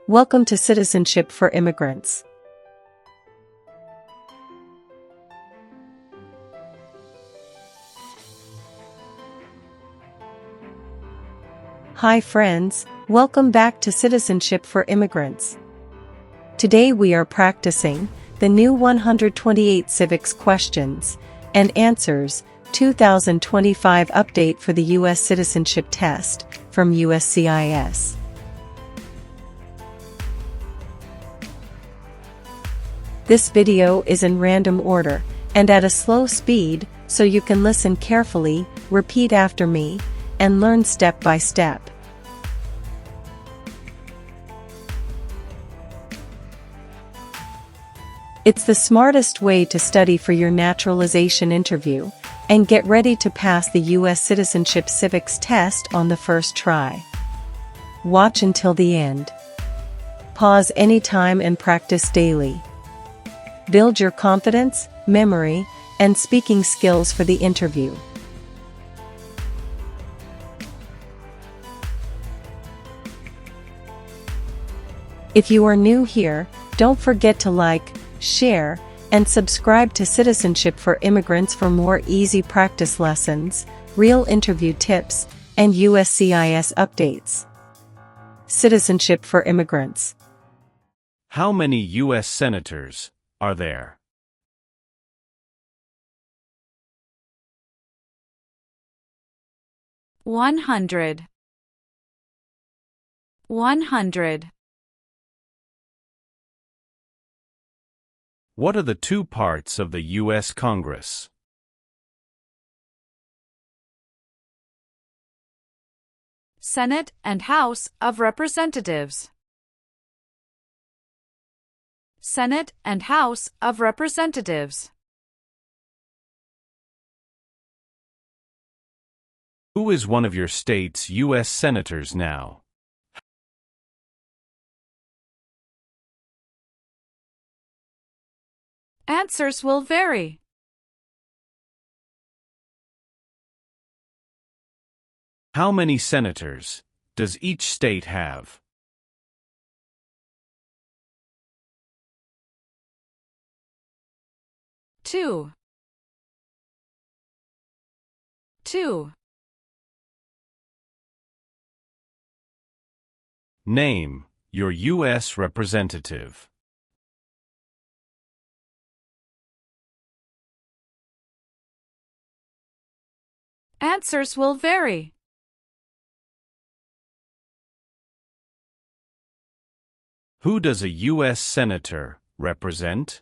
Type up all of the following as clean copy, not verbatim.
Welcome to Citizenship for Immigrants. Hi friends, welcome back to Citizenship for Immigrants. Today we are practicing the new 128 Civics Questions and Answers 2025 update for the U.S. Citizenship Test from USCIS. This video is in random order and at a slow speed, so you can listen carefully, repeat after me, and learn step by step. It's the smartest way to study for your naturalization interview and get ready to pass the U.S. Citizenship Civics Test on the first try. Watch until the end. Pause anytime and practice daily. Build your confidence, memory, and speaking skills for the interview. If you are new here, don't forget to like, share, and subscribe to Citizenship for Immigrants for more easy practice lessons, real interview tips, and USCIS updates. Citizenship for Immigrants. How many U.S. senators are there? One hundred. What are the two parts of the U.S. Congress? Senate and House of Representatives. Senate and House of Representatives. Who is one of your state's U.S. senators now? Answers will vary. How many senators does each state have? Two. Name your U.S. representative. Answers will vary. Who does a U.S. senator represent?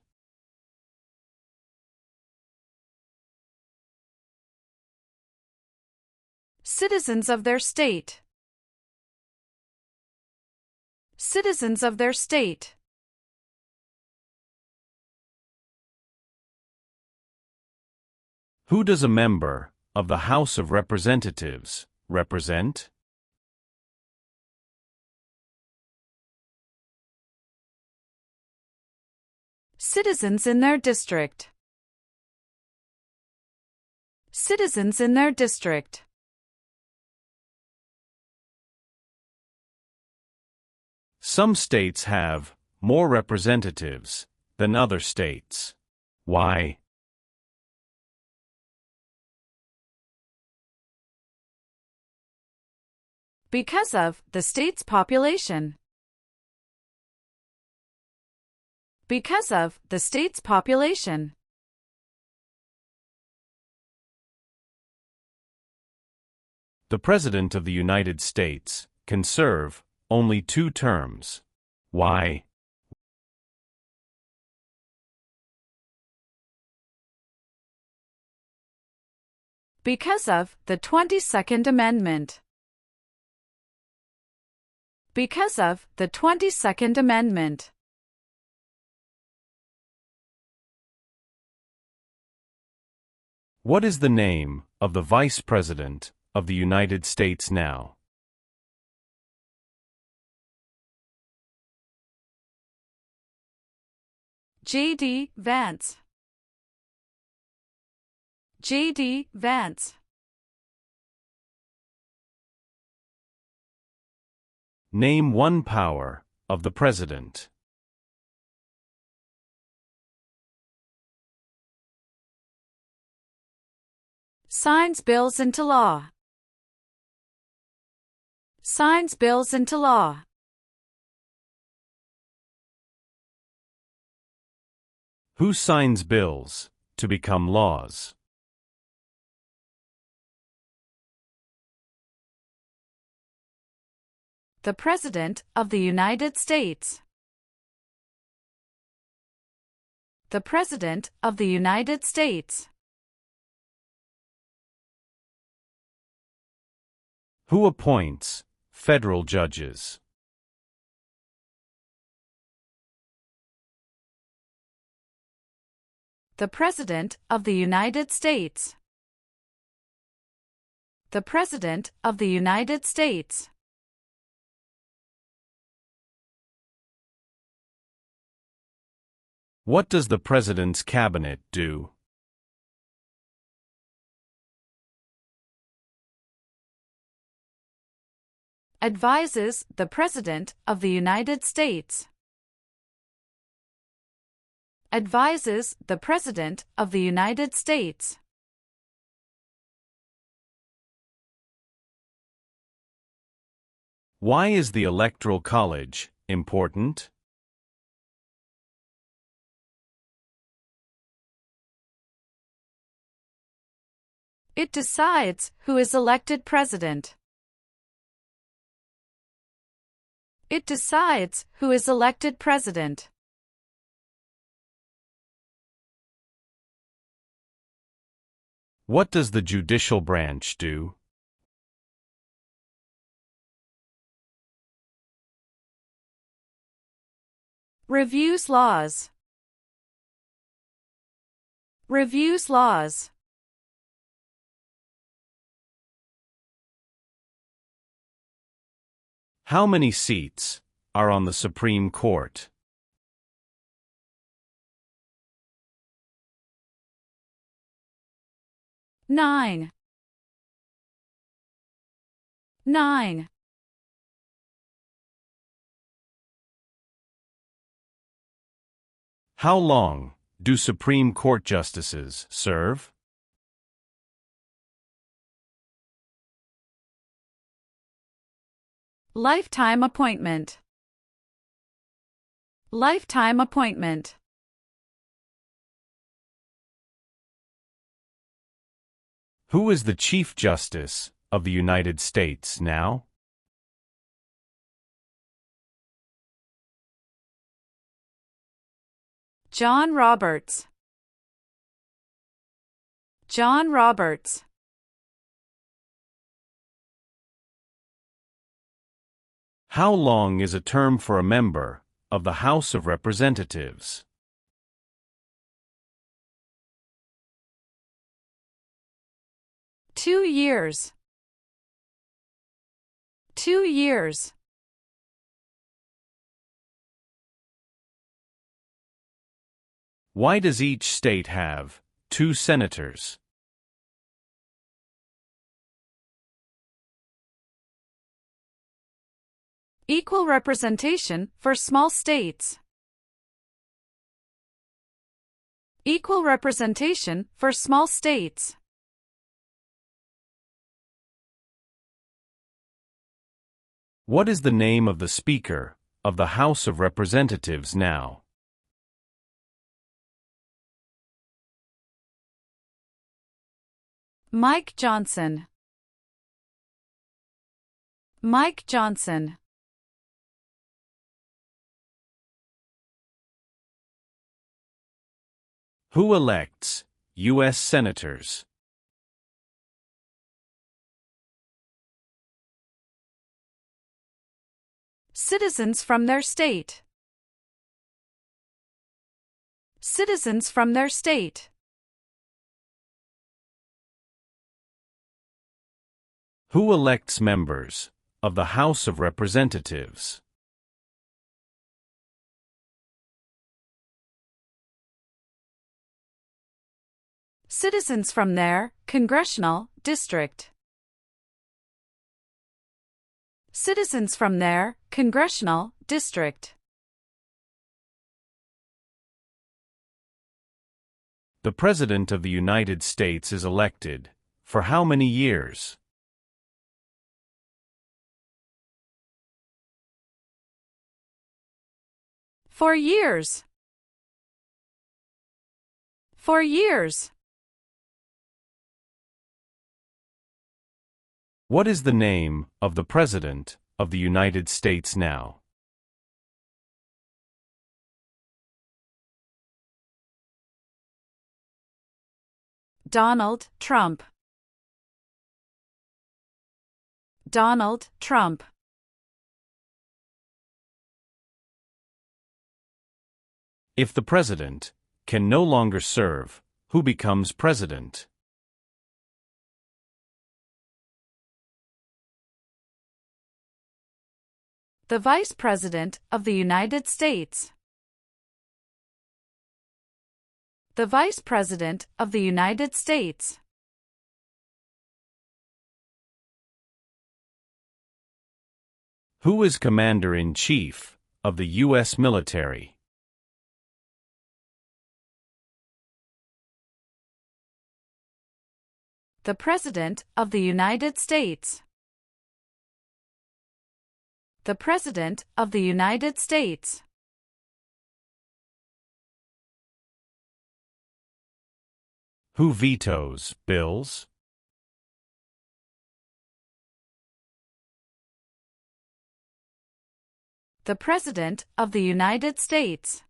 Citizens of their state. Citizens of their state. Who does a member of the House of Representatives represent? Citizens in their district. Citizens in their district. Some states have more representatives than other states. Why? Because of the state's population. Because of the state's population. The President of the United States can serve only 2 terms. Why? Because of the 22nd Amendment. Because of the 22nd Amendment. What is the name of the Vice President of the United States now? J.D. Vance. J.D. Vance. Name one power of the President. Signs bills into law. Signs bills into law. Who signs bills to become laws? The President of the United States. The President of the United States. Who appoints federal judges? The President of the United States. The President of the United States. What does the President's cabinet do? Advises the President of the United States. Advises the President of the United States. Why is the Electoral College important? It decides who is elected president. It decides who is elected president. What does the judicial branch do? Reviews laws. Reviews laws. How many seats are on the Supreme Court? Nine. Nine. How long do Supreme Court justices serve? Lifetime appointment. Lifetime appointment. Who is the Chief Justice of the United States now? John Roberts. John Roberts. How long is a term for a member of the House of Representatives? Two years. 2 years. Why does each state have 2 senators? Equal representation for small states. Equal representation for small states. What is the name of the Speaker of the House of Representatives now? Mike Johnson. Mike Johnson. Who elects U.S. senators? Citizens from their state. Citizens from their state. Who elects members of the House of Representatives? Citizens from their congressional district. Citizens from their congressional district. The President of the United States is elected for how many years? For years. For years. What is the name of the President of the United States now? Donald Trump. Donald Trump. If the President can no longer serve, who becomes President? The Vice President of the United States. The Vice President of the United States. Who is Commander-in-Chief of the U.S. military? The President of the United States. The President of the United States. Who vetoes bills? The President of the United States.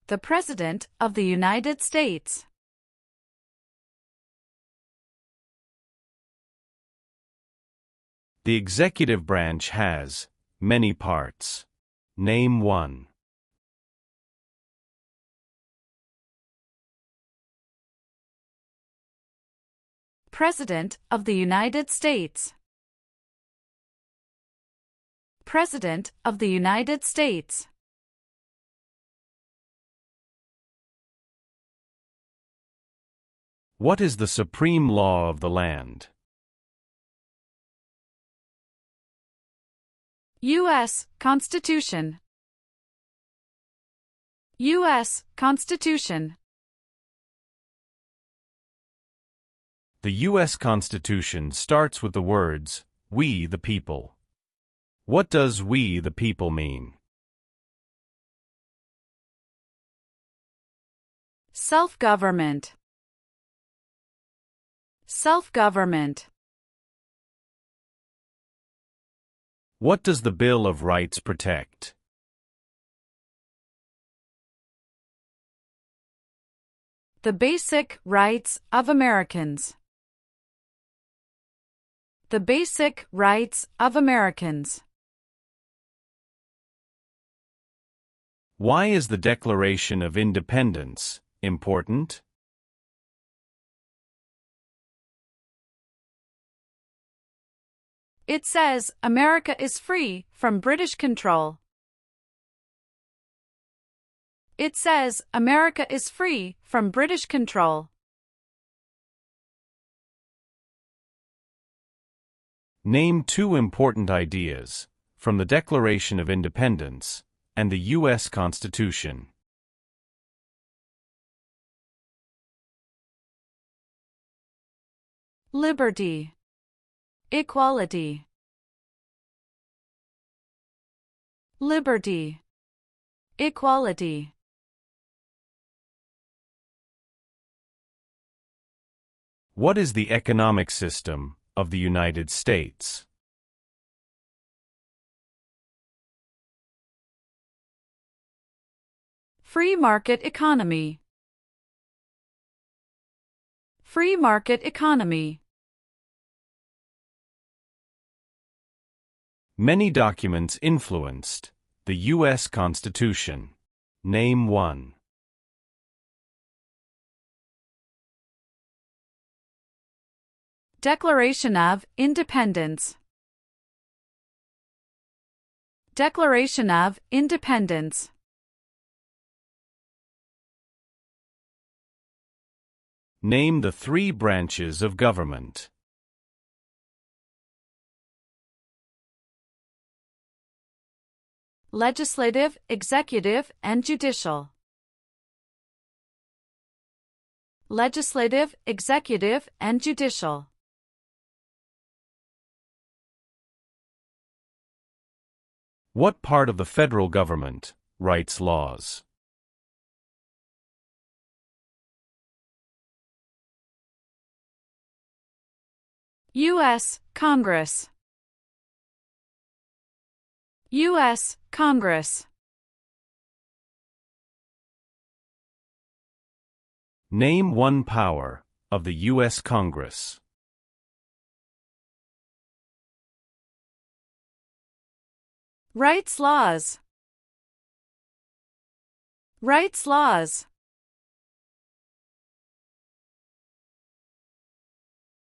The President of the United States. The executive branch has many parts. Name one. President of the United States. President of the United States. What is the supreme law of the land? U.S. Constitution. U.S. Constitution. The U.S. Constitution starts with the words, "We the people." What does "we the people" mean? Self-government. Self-government. What does the Bill of Rights protect? The basic rights of Americans. The basic rights of Americans. Why is the Declaration of Independence important? It says America is free from British control. It says America is free from British control. Name two important ideas from the Declaration of Independence and the U.S. Constitution. Liberty. Equality. Liberty. Equality. What is the economic system of the United States? Free market economy. Free market economy. Many documents influenced the U.S. Constitution. Name one. Declaration of Independence. Declaration of Independence. Name the three branches of government. legislative, executive, and judicial. Legislative, executive, and judicial. What part of the federal government writes laws? U.S. Congress. U.S. Congress. Name one power of the U.S. Congress. Writes laws. Writes laws.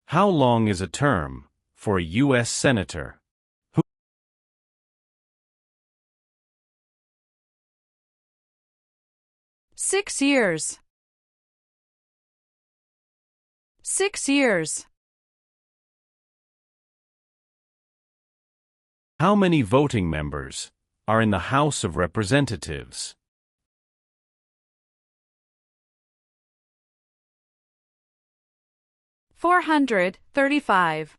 How long is a term for a U.S. Senator? 6 years. 6 years. How many voting members are in the House of Representatives? $435.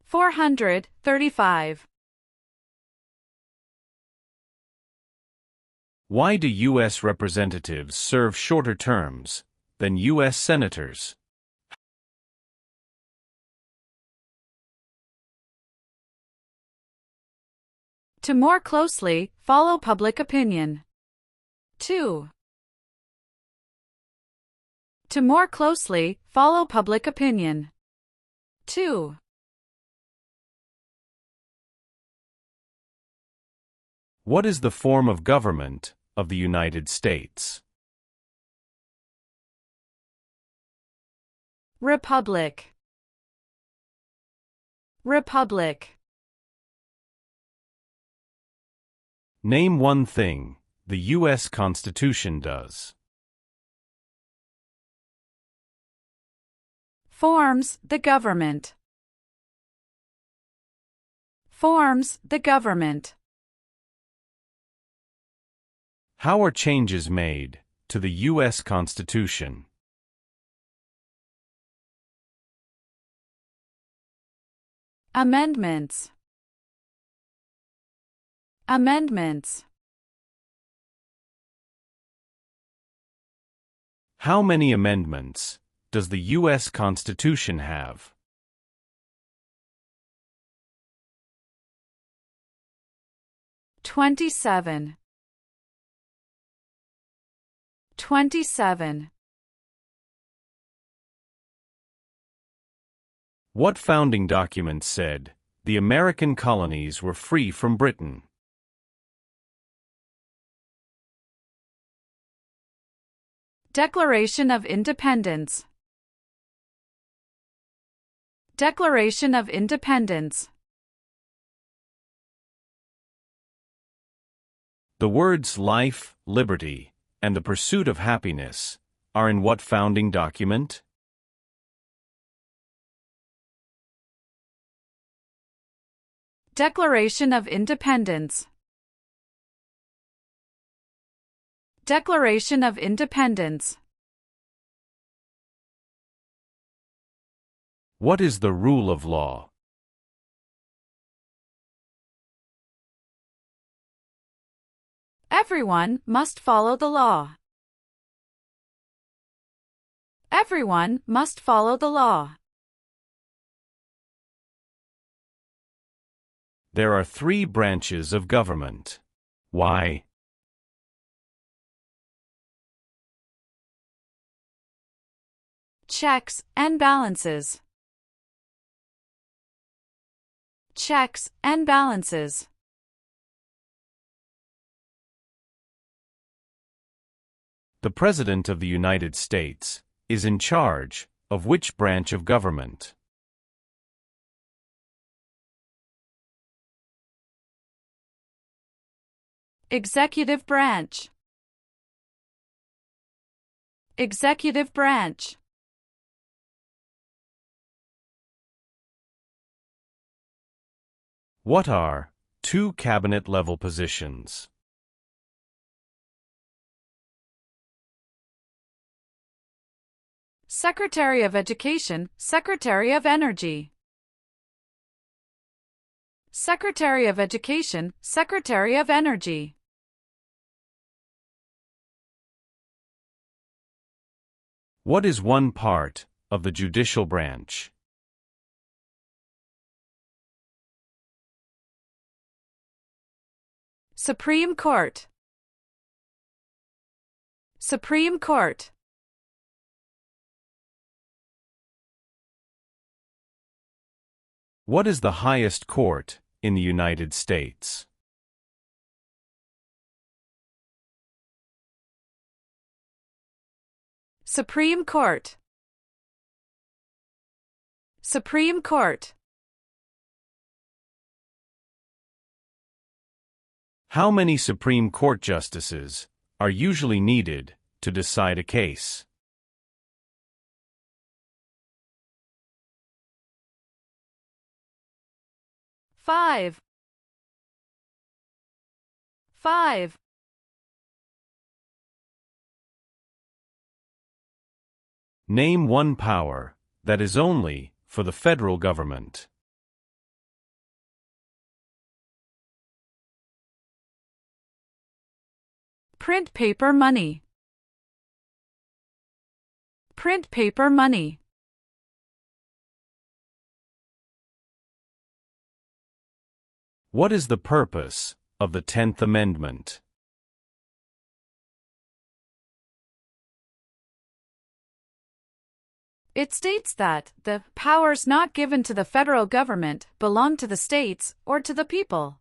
435. Why do U.S. representatives serve shorter terms than U.S. senators? To more closely follow public opinion. 2. To more closely follow public opinion. 2. What is the form of government of the United States? Republic. Republic. Name one thing the U.S. Constitution does. Forms the government. Forms the government. How are changes made to the U.S. Constitution? Amendments. Amendments. How many amendments does the U.S. Constitution have? 27. 27. What founding document said the American colonies were free from Britain? Declaration of Independence. Declaration of Independence. The words life, liberty, and the pursuit of happiness are in what founding document? Declaration of Independence. Declaration of Independence. What is the rule of law? Everyone must follow the law. Everyone must follow the law. There are 3 branches of government. Why? Checks and balances. Checks and balances. The President of the United States is in charge of which branch of government? Executive branch. Executive branch. What are 2 cabinet-level positions. Secretary of Education, Secretary of Energy. Secretary of Education, Secretary of Energy. What is one part of the judicial branch? Supreme Court. Supreme Court. What is the highest court in the United States? Supreme Court. Supreme Court. How many Supreme Court justices are usually needed to decide a case? Five. Name one power that is only for the federal government. Print paper money. Print paper money. What is the purpose of the 10th Amendment? It states that the powers not given to the federal government belong to the states or to the people.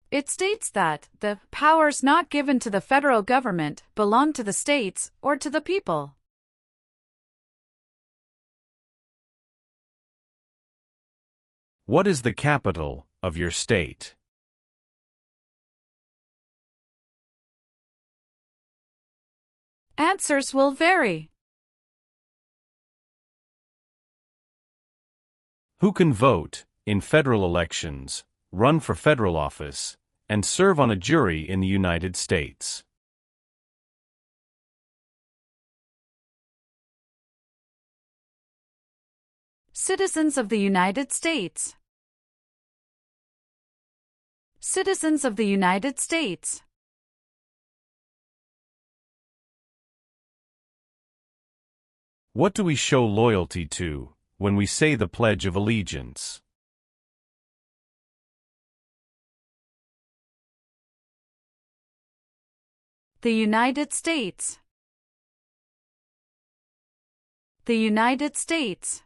It states that the powers not given to the federal government belong to the states or to the people. What is the capital of your state? Answers will vary. Who can vote in federal elections, run for federal office, and serve on a jury in the United States? Citizens of the United States. Citizens of the United States. What do we show loyalty to when we say the Pledge of Allegiance? The United States. The United States.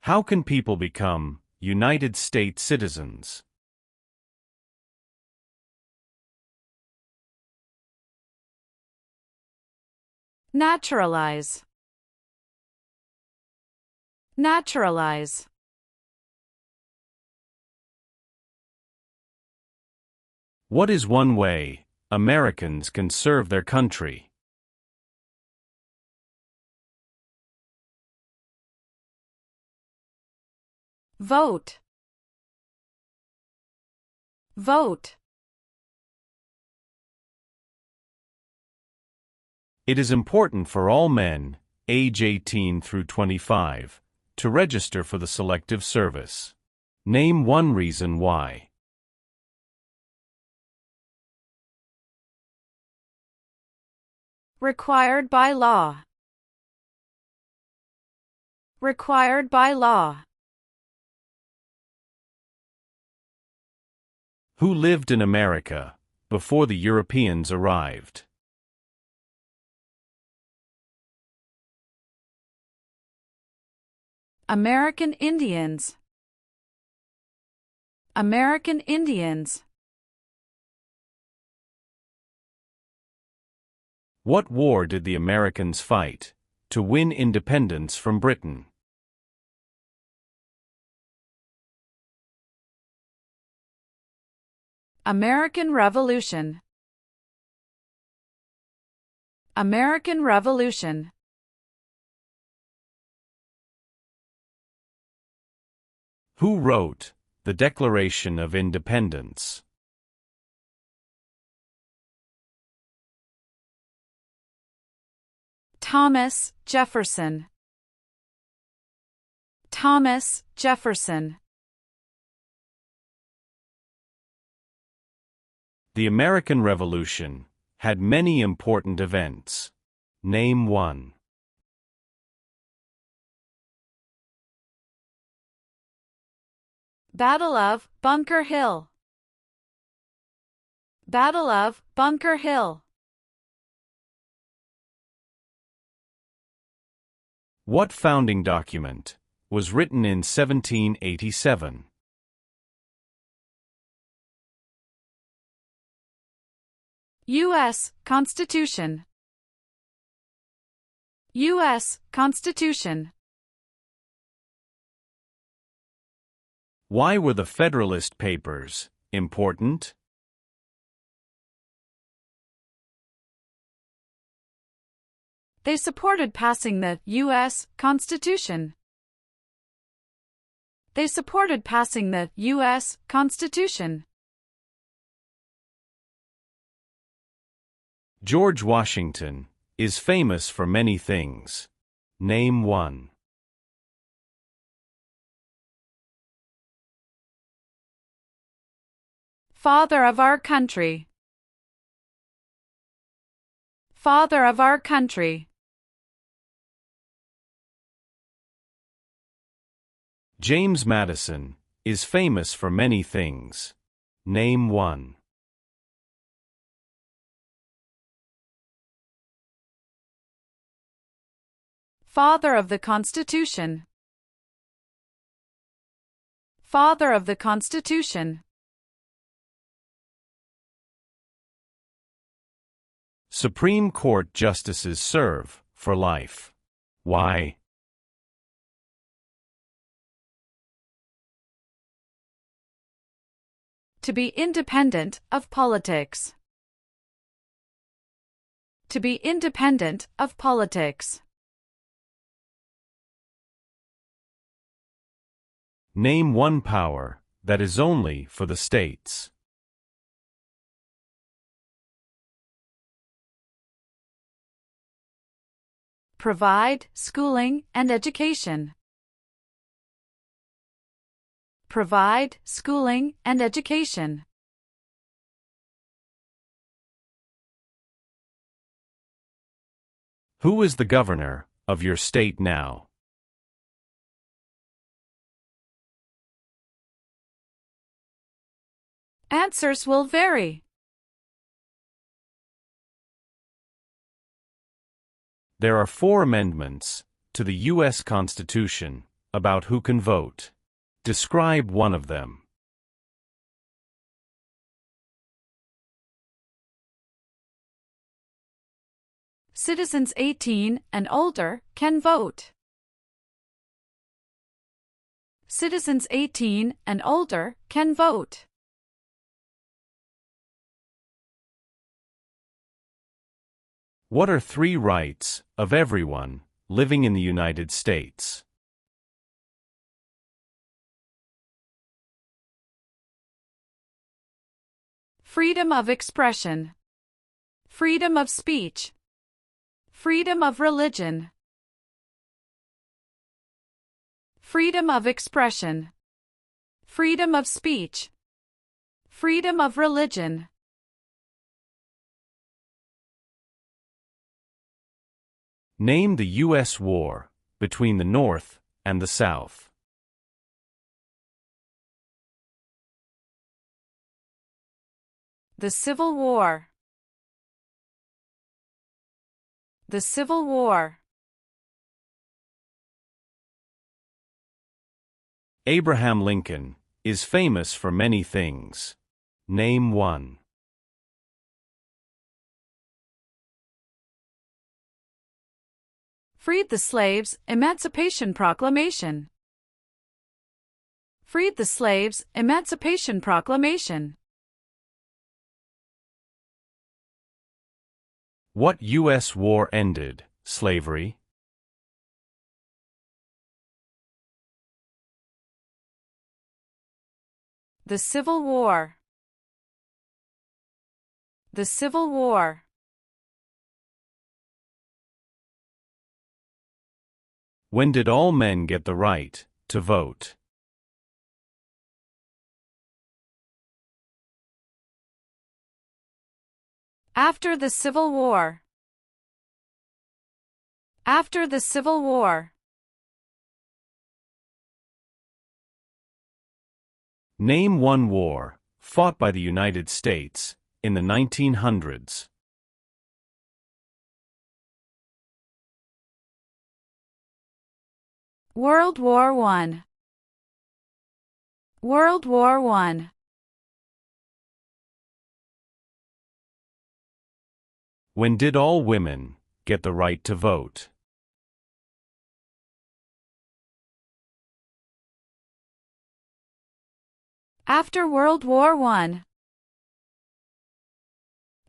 How can people become United States citizens? Naturalize. Naturalize. What is one way Americans can serve their country? Vote. Vote. It is important for all men, age 18 through 25, to register for the Selective Service. Name one reason why. Required by law. Required by law. Who lived in America before the Europeans arrived? American Indians. American Indians. What war did the Americans fight to win independence from Britain? American Revolution. American Revolution. Who wrote the Declaration of Independence? Thomas Jefferson. Thomas Jefferson. The American Revolution had many important events. Name one. Battle of Bunker Hill. Battle of Bunker Hill. What founding document was written in 1787? U.S. Constitution. U.S. Constitution. Why were the Federalist Papers important? They supported passing the U.S. Constitution. They supported passing the U.S. Constitution. George Washington is famous for many things. Name one. Father of our country. Father of our country. James Madison is famous for many things. Name one. Father of the Constitution. Father of the Constitution. Supreme Court justices serve for life. Why? To be independent of politics. To be independent of politics. Name one power that is only for the states. Provide schooling and education. Provide schooling and education. Who is the governor of your state now? Answers will vary. There are 4 amendments to the U.S. Constitution about who can vote. Describe one of them. Citizens 18 and older can vote. Citizens 18 and older can vote. What are 3 rights of everyone living in the United States? Freedom of expression. Freedom of speech. Freedom of religion. Freedom of expression. Freedom of speech. Freedom of religion. Name the U.S. war between the North and the South. The Civil War. The Civil War. Abraham Lincoln is famous for many things. Name one. Freed the slaves, Emancipation Proclamation. Freed the slaves, Emancipation Proclamation. What U.S. war ended slavery? The Civil War. The Civil War. When did all men get the right to vote? After the Civil War. After the Civil War. Name one war fought by the United States in the 1900s. World War I. World War I. When did all women get the right to vote? After World War I.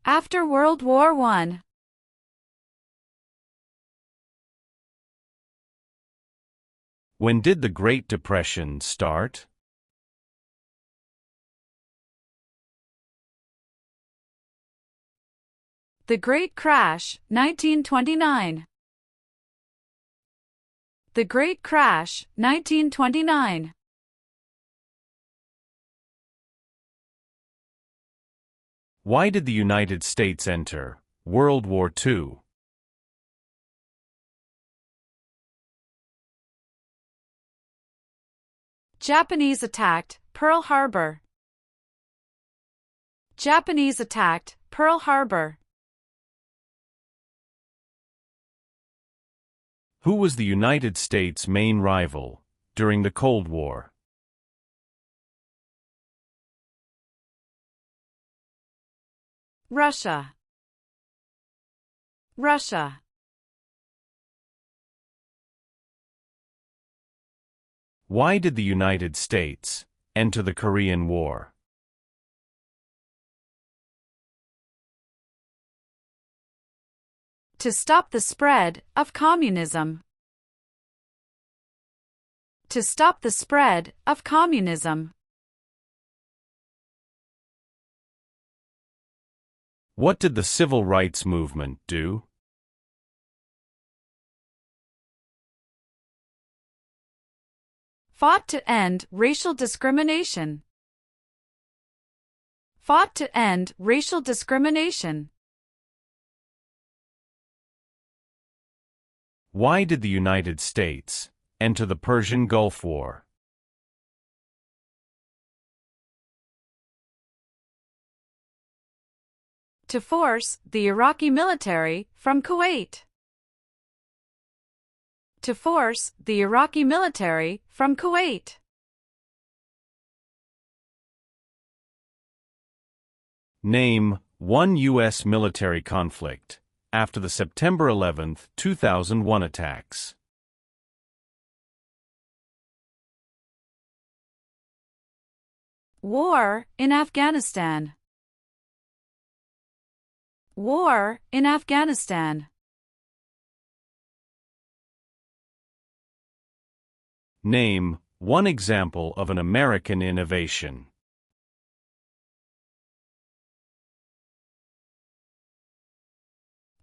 After World War I. When did the Great Depression start? The Great Crash, 1929. The Great Crash, 1929. Why did the United States enter World War II? Japanese attacked Pearl Harbor. Japanese attacked Pearl Harbor. Who was the United States' main rival during the Cold War? Russia. Russia. Why did the United States enter the Korean War? To stop the spread of communism. To stop the spread of communism. What did the Civil Rights Movement do? Fought to end racial discrimination. Fought to end racial discrimination. Why did the United States enter the Persian Gulf War? To force the Iraqi military from Kuwait. To force the Iraqi military from Kuwait. Name one U.S. military conflict after the September 11, 2001 attacks. War in Afghanistan. War in Afghanistan. Name one example of an American innovation.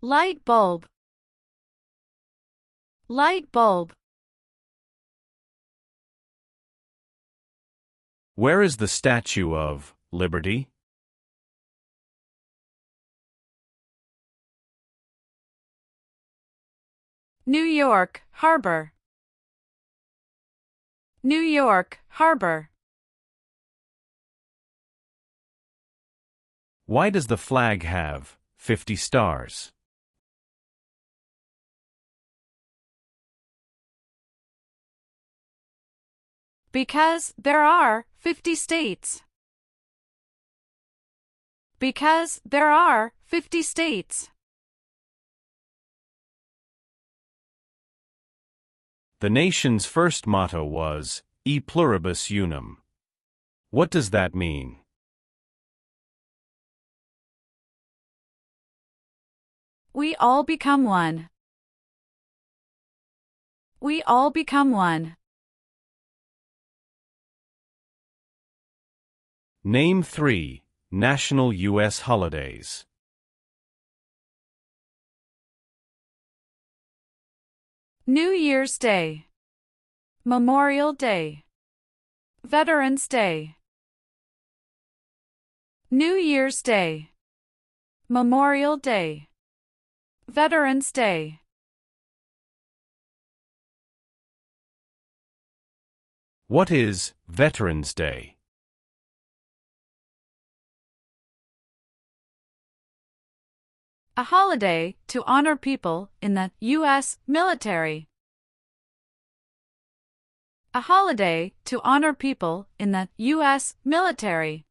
Light bulb. Light bulb. Where is the Statue of Liberty? New York Harbor. New York Harbor. Why does the flag have 50 stars? Because there are 50 states. Because there are 50 states. The nation's first motto was, E pluribus unum. What does that mean? We all become one. We all become one. Name 3 national U.S. holidays. New Year's Day, Memorial Day, Veterans Day. New Year's Day, Memorial Day, Veterans Day. What is Veterans Day? A holiday to honor people in the U.S. military. A holiday to honor people in the U.S. military.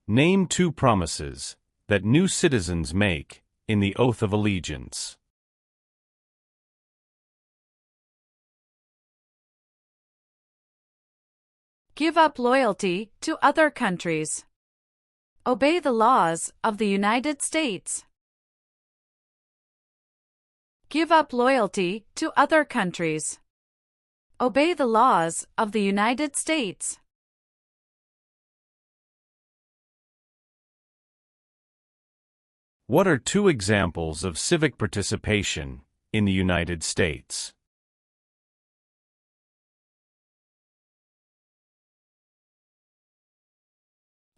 Name 2 promises that new citizens make in the Oath of Allegiance. Give up loyalty to other countries. Obey the laws of the United States. Give up loyalty to other countries. Obey the laws of the United States. What are 2 examples of civic participation in the United States?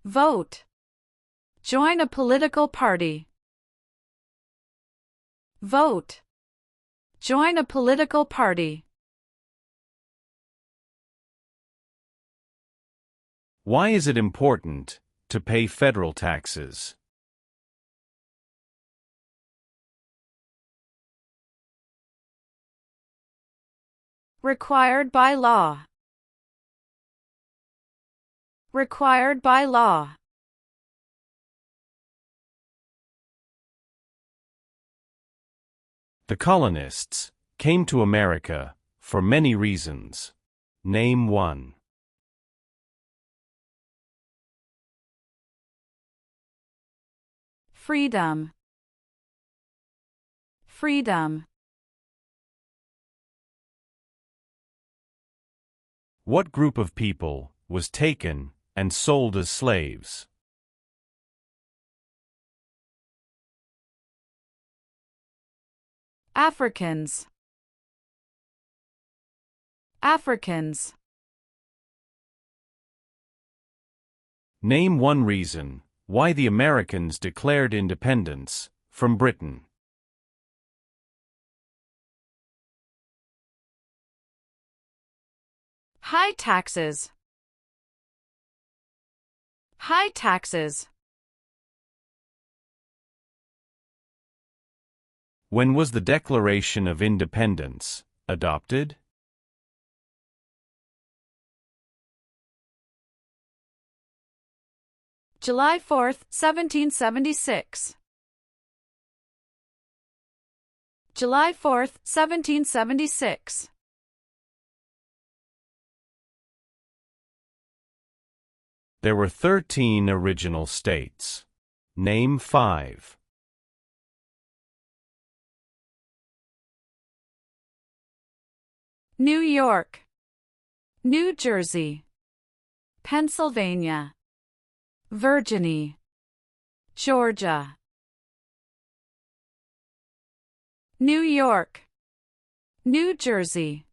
Vote. Join a political party. Vote. Join a political party. Why is it important to pay federal taxes? Required by law. Required by law. The colonists came to America for many reasons. Name 1. Freedom. Freedom. What group of people was taken and sold as slaves? Africans. Africans. Name 1 reason why the Americans declared independence from Britain. High taxes. High taxes. When was the Declaration of Independence adopted? July 4, 1776. July 4, 1776. There were 13 original states. Name 5. New York, New Jersey, Pennsylvania, Virginia, Georgia. New York, New Jersey,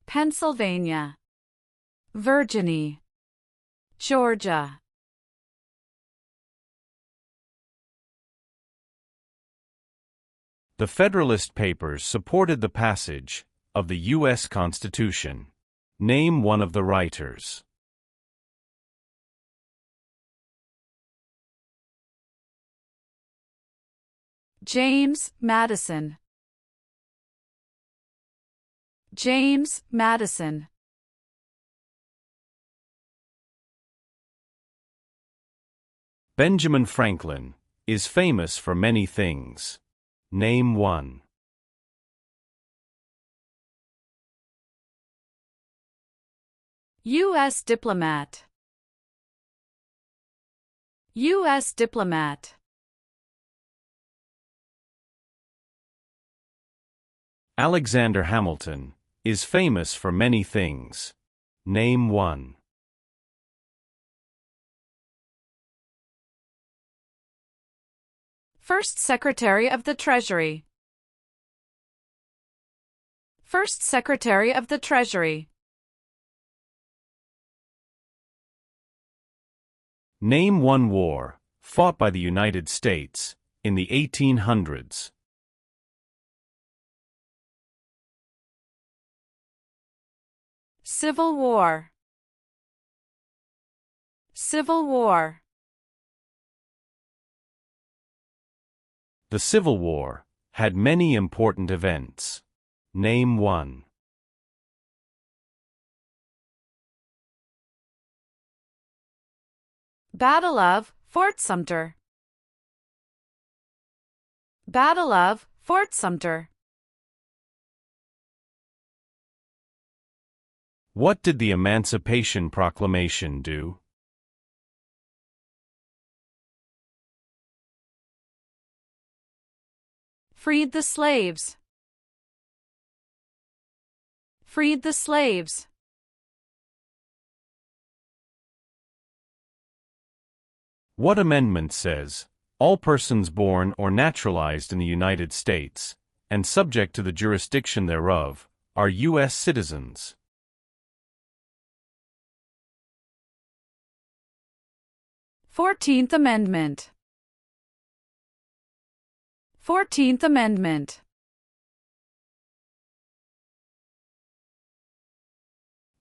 Pennsylvania, Virginia, Georgia. The Federalist Papers supported the passage of the U.S. Constitution. Name 1 of the writers. James Madison. James Madison. Benjamin Franklin is famous for many things. Name 1. U.S. diplomat. U.S. diplomat. Alexander Hamilton is famous for many things. Name one. First Secretary of the Treasury. First Secretary of the Treasury. Name one war fought by the United States in the 1800s. Civil War. Civil War. The Civil War had many important events. Name one. Battle of Fort Sumter. Battle of Fort Sumter. What did the Emancipation Proclamation do? Freed the slaves. Freed the slaves. What amendment says, all persons born or naturalized in the United States, and subject to the jurisdiction thereof, are U.S. citizens? Fourteenth Amendment. 14th Amendment.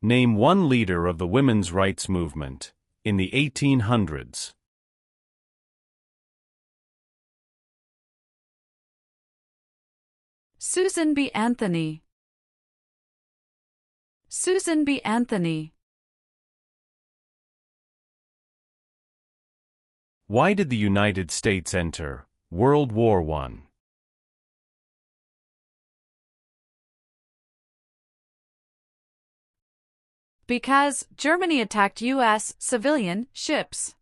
Name one leader of the women's rights movement in the 1800s. Susan B. Anthony. Susan B. Anthony. Why did the United States enter World War I? Because Germany attacked U.S. civilian ships.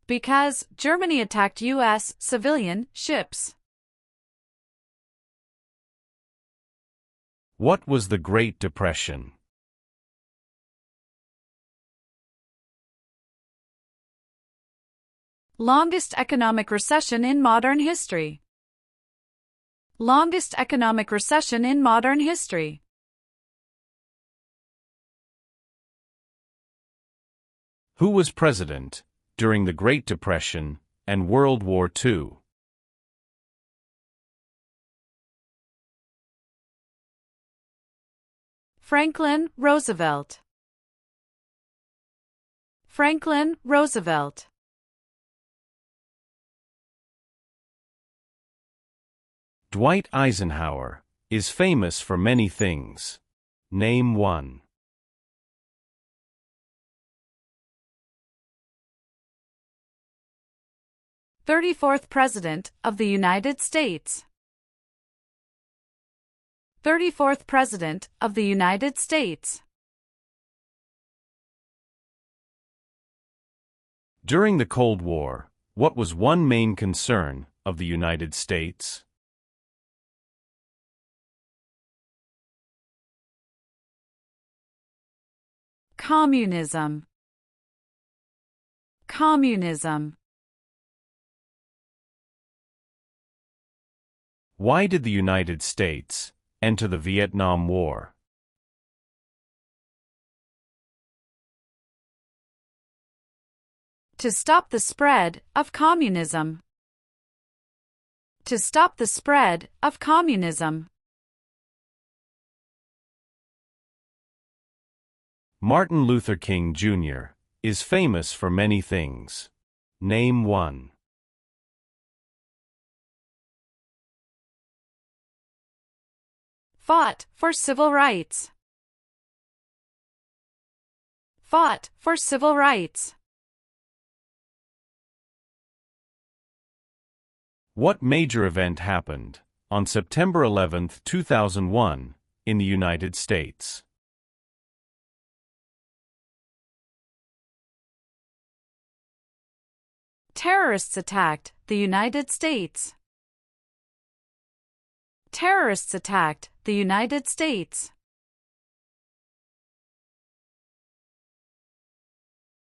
Because Germany attacked U.S. civilian ships. What was the Great Depression? Longest economic recession in modern history. Longest economic recession in modern history. Who was president during the Great Depression and World War II? Franklin Roosevelt. Franklin Roosevelt. Dwight Eisenhower is famous for many things. Name one. 34th President of the United States. 34th President of the United States. During the Cold War, what was one main concern of the United States? Communism. Communism. Why did the United States enter the Vietnam War? To stop the spread of communism. To stop the spread of communism. Martin Luther King Jr. is famous for many things. Name one. Fought for civil rights. Fought for civil rights. What major event happened on September 11, 2001, in the United States? Terrorists attacked the United States. terrorists attacked the United States?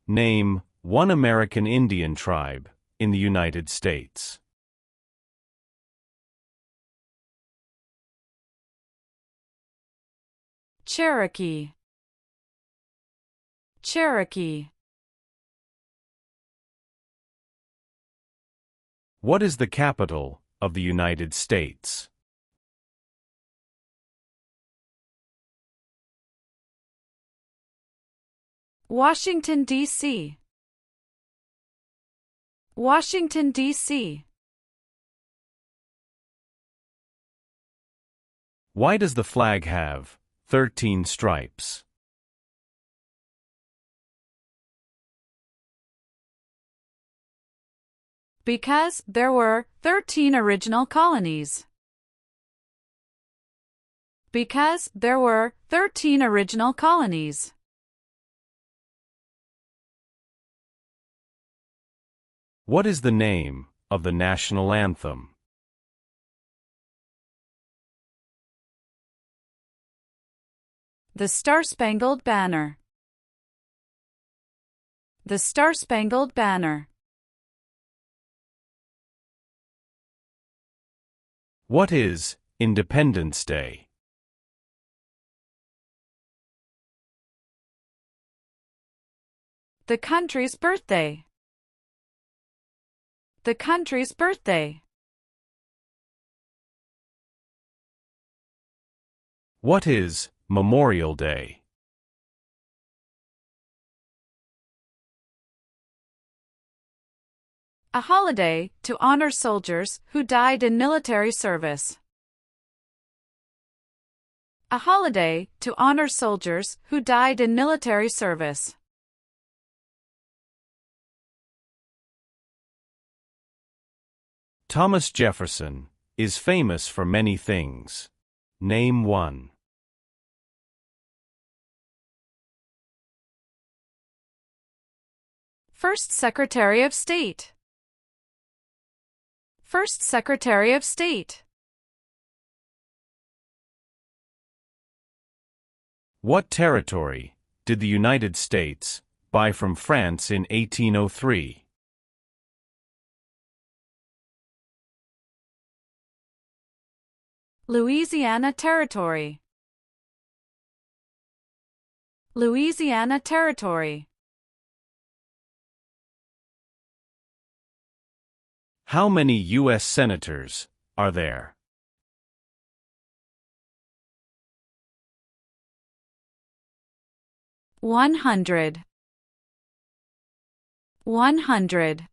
Name one American Indian tribe in the United States. Cherokee. Cherokee. What is the capital of the United States? Washington, D.C. Washington, D.C. Why does the flag have 13 stripes? Because there were 13 original colonies. Because there were 13 original colonies. What is the name of the national anthem? The Star-Spangled Banner. The Star-Spangled Banner. What is Independence Day? The country's birthday. The country's birthday. What is Memorial Day? A holiday to honor soldiers who died in military service. A holiday to honor soldiers who died in military service. Thomas Jefferson is famous for many things. Name one. First Secretary of State. First Secretary of State. What territory did the United States buy from France in 1803? Louisiana Territory. Louisiana Territory. How many U.S. senators are there? 100. 100.